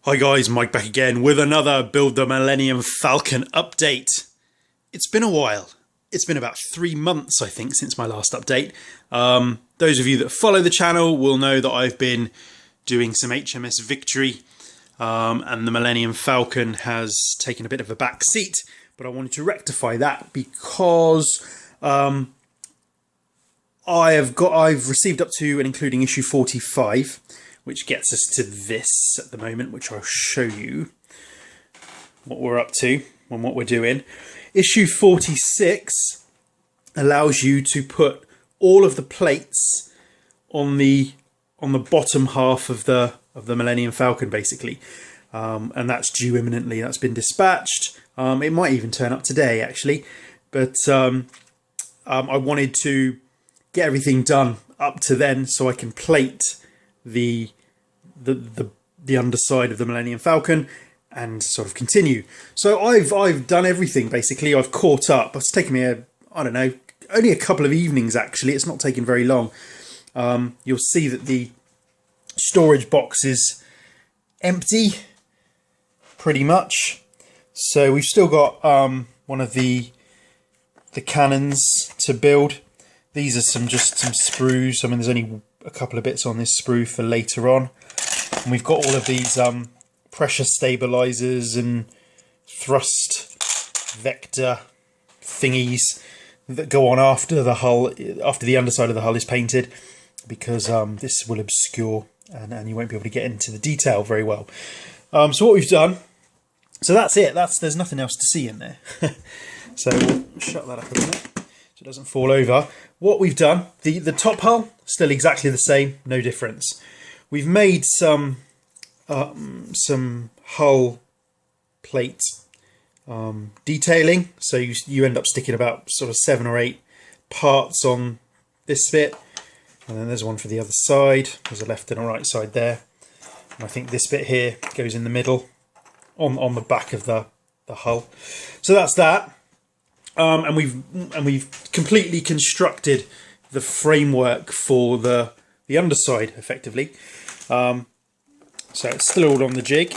Hi guys, Mike back again with another Build the Millennium Falcon update. It's been a while. It's been about 3 months, I think, since my last update. Those of you that follow the channel will know that I've been doing some HMS Victory and the Millennium Falcon has taken a bit of a back seat, but I wanted to rectify that because I've received up to and including issue 45, which gets us to this at the moment, which I'll show you what we're up to and what we're doing. Issue 46 allows you to put all of the plates on the bottom half of the Millennium Falcon, basically, and that's due imminently. That's been dispatched. It might even turn up today, actually, but I wanted to get everything done up to then so I can plate the underside of the Millennium Falcon and sort of continue. So I've done everything basically. I've caught up. It's taken me I don't know, only a couple of evenings actually. It's not taken very long. You'll see that the storage box is empty pretty much. So we've still got one of the cannons to build. These are just some sprues. I mean, there's only a couple of bits on this sprue for later on. And we've got all of these pressure stabilizers and thrust vector thingies that go on after the hull, after the underside of the hull is painted, because this will obscure and you won't be able to get into the detail very well. So what we've done, so that's it. There's nothing else to see in there. So we'll shut that up a minute so it doesn't fall over. What we've done, the top hull, still exactly the same, no difference. We've made some hull plate detailing, so you end up sticking about sort of 7 or 8 parts on this bit, and then there's one for the other side. There's a left and a right side there, and I think this bit here goes in the middle on the back of the hull. So that's that. And we've completely constructed the framework for the underside effectively. So it's still all on the jig.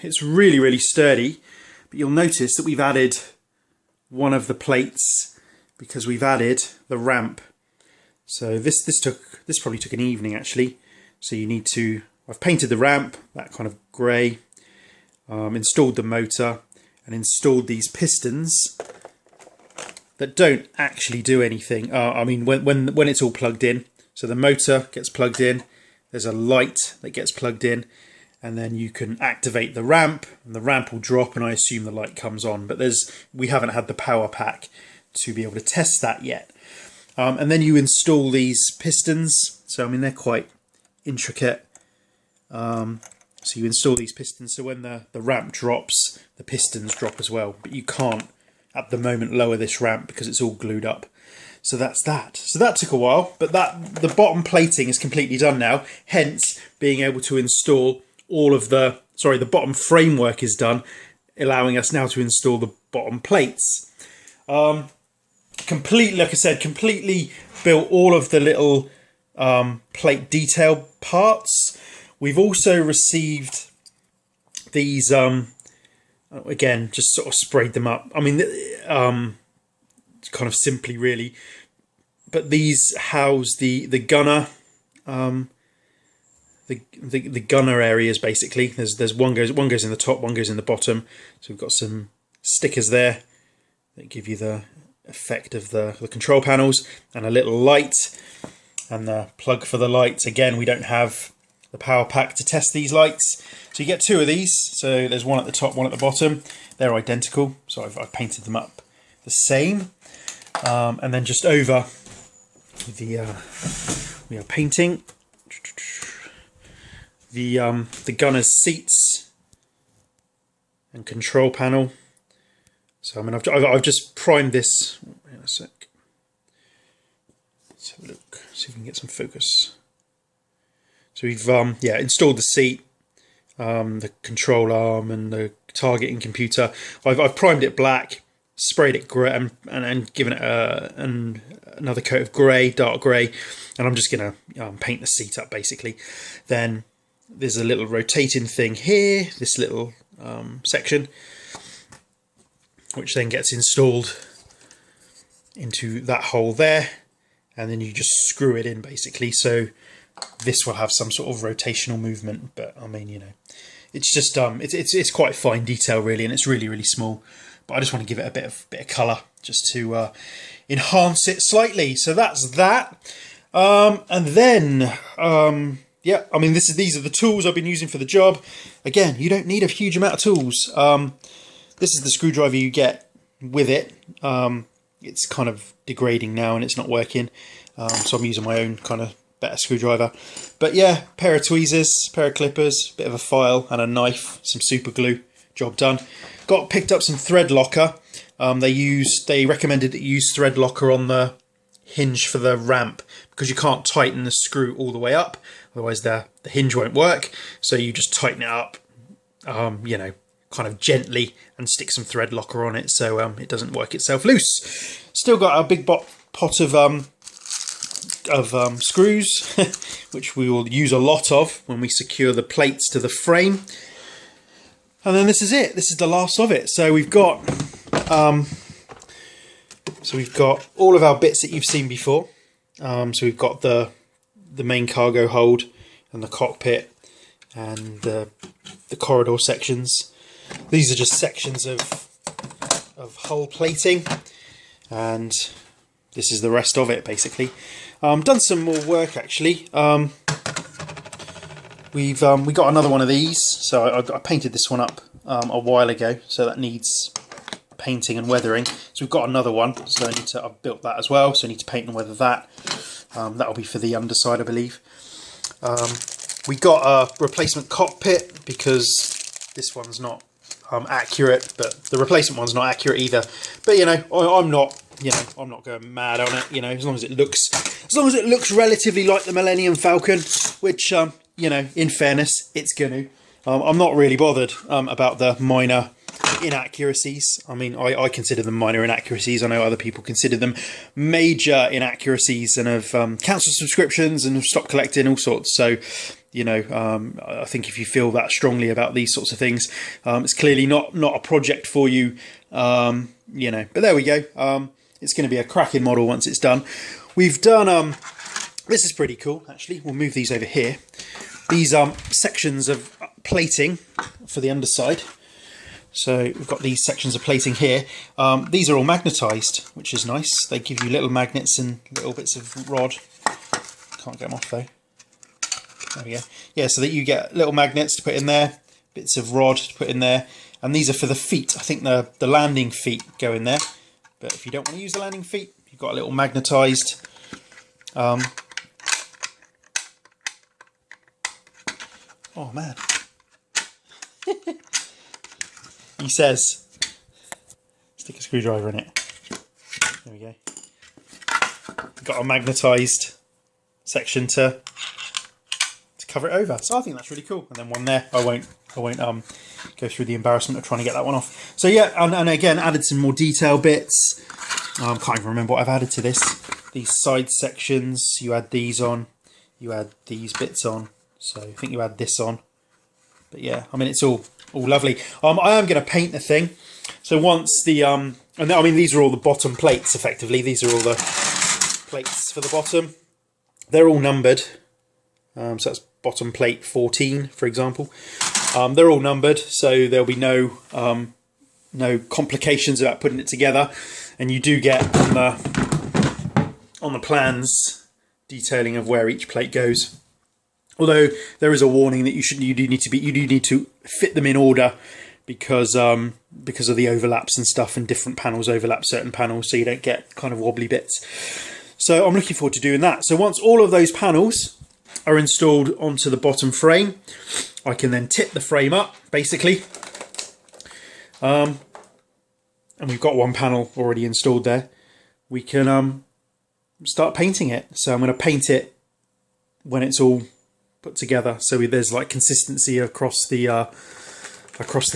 It's really sturdy, but you'll notice that we've added one of the plates because we've added the ramp. So this probably took an evening actually. So I've painted the ramp that kind of grey, installed the motor, and installed these pistons that don't actually do anything. I mean, when it's all plugged in, so the motor gets plugged in, there's a light that gets plugged in, and then you can activate the ramp, and the ramp will drop, and I assume the light comes on. But we haven't had the power pack to be able to test that yet. And then you install these pistons. So I mean, they're quite intricate. So you install these pistons, so when the ramp drops, the pistons drop as well. But you can't, at the moment, lower this ramp because it's all glued up. So that's that. So that took a while, but the bottom plating is completely done now. Hence, being able to install all of the bottom framework is done, allowing us now to install the bottom plates. Completely, like I said, completely built all of the little plate detail parts. We've also received these, again, just sort of sprayed them up. I mean, kind of simply really, but these house the gunner, the gunner areas basically. There's one goes in the top, one goes in the bottom. So we've got some stickers there that give you the effect of the control panels, and a little light and the plug for the lights. Again, we don't have the power pack to test these lights, so you get 2 of these. So there's one at the top, one at the bottom. They're identical, so I've painted them up the same. And then just over we are painting the gunner's seats and control panel. So I mean, I've just primed this. Wait a sec. Let's have a look. See if we can get some focus. So we've installed the seat, the control arm, and the targeting computer. I've primed it black, sprayed it grey, and given it another coat of grey, dark grey, and I'm just going to paint the seat up basically. Then there's a little rotating thing here, this little section, which then gets installed into that hole there, and then you just screw it in basically. So this will have some sort of rotational movement, but I mean, you know, it's just it's quite fine detail really, and it's really small. But I just want to give it a bit of colour just to enhance it slightly. So that's that. And then yeah, I mean, these are the tools I've been using for the job. Again, you don't need a huge amount of tools. This is the screwdriver you get with it. It's kind of degrading now and it's not working, so I'm using my own kind of better screwdriver. But yeah, pair of tweezers, pair of clippers, bit of a file and a knife, some super glue, job done. Picked up some thread locker. They recommended that you use thread locker on the hinge for the ramp because you can't tighten the screw all the way up, otherwise the hinge won't work. So you just tighten it up, you know, kind of gently, and stick some thread locker on it so it doesn't work itself loose. Still got a big pot of screws, which we will use a lot of when we secure the plates to the frame. And then this is it. This is the last of it. So we've got all of our bits that you've seen before. So we've got the main cargo hold and the cockpit and the corridor sections. These are just sections of hull plating, and this is the rest of it basically. Done some more work actually. We got another one of these, so I painted this one up a while ago, so that needs painting and weathering. So we've got another one, so I've built that as well, so I need to paint and weather that. That'll be for the underside, I believe. We got a replacement cockpit because this one's not accurate, but the replacement one's not accurate either. But you know, I'm not going mad on it. You know, as long as it looks relatively like the Millennium Falcon, which you know, in fairness, it's gonna. I'm not really bothered about the minor inaccuracies. I mean, I consider them minor inaccuracies. I know other people consider them major inaccuracies and have cancelled subscriptions and have stopped collecting all sorts. So, you know, I think if you feel that strongly about these sorts of things, it's clearly not a project for you. You know, but there we go. It's going to be a cracking model once it's done. We've done. This is pretty cool, actually. We'll move these over here. These sections of plating for the underside. So we've got these sections of plating here. These are all magnetised, which is nice. They give you little magnets and little bits of rod. Can't get them off though. There we go. Yeah, so that you get little magnets to put in there, bits of rod to put in there, and these are for the feet. I think the landing feet go in there. But if you don't want to use the landing feet, you've got a little magnetised. Oh man. He says, stick a screwdriver in it. There we go. Got a magnetised section to cover it over. So I think that's really cool. And then one there. I won't go through the embarrassment of trying to get that one off. So yeah, and again added some more detail bits. Can't even remember what I've added to this. These side sections, you add these on. You add these bits on. So I think you add this on. But yeah, I mean, it's all lovely. I am going to paint the thing. So once the and I mean, these are all the bottom plates effectively. These are all the plates for the bottom. They're all numbered. So that's bottom plate 14, for example. They're all numbered, so there'll be no complications about putting it together. And you do get on the plans detailing of where each plate goes. Although there is a warning that you do need to fit them in order because of the overlaps and stuff, and different panels overlap certain panels, so you don't get kind of wobbly bits. So I'm looking forward to doing that. So once all of those panels are installed onto the bottom frame, I can then tip the frame up basically. And we've got one panel already installed there. We can start painting it. So I'm going to paint it when it's all put together, so there's like consistency across the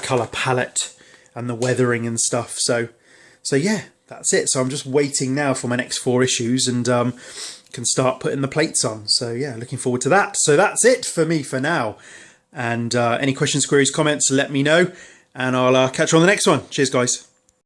color palette and the weathering and stuff. So yeah, that's it. So I'm just waiting now for my next 4 issues, and can start putting the plates on. So yeah, looking forward to that. So that's it for me for now. And any questions, queries, comments, let me know, and I'll catch you on the next one. Cheers, guys.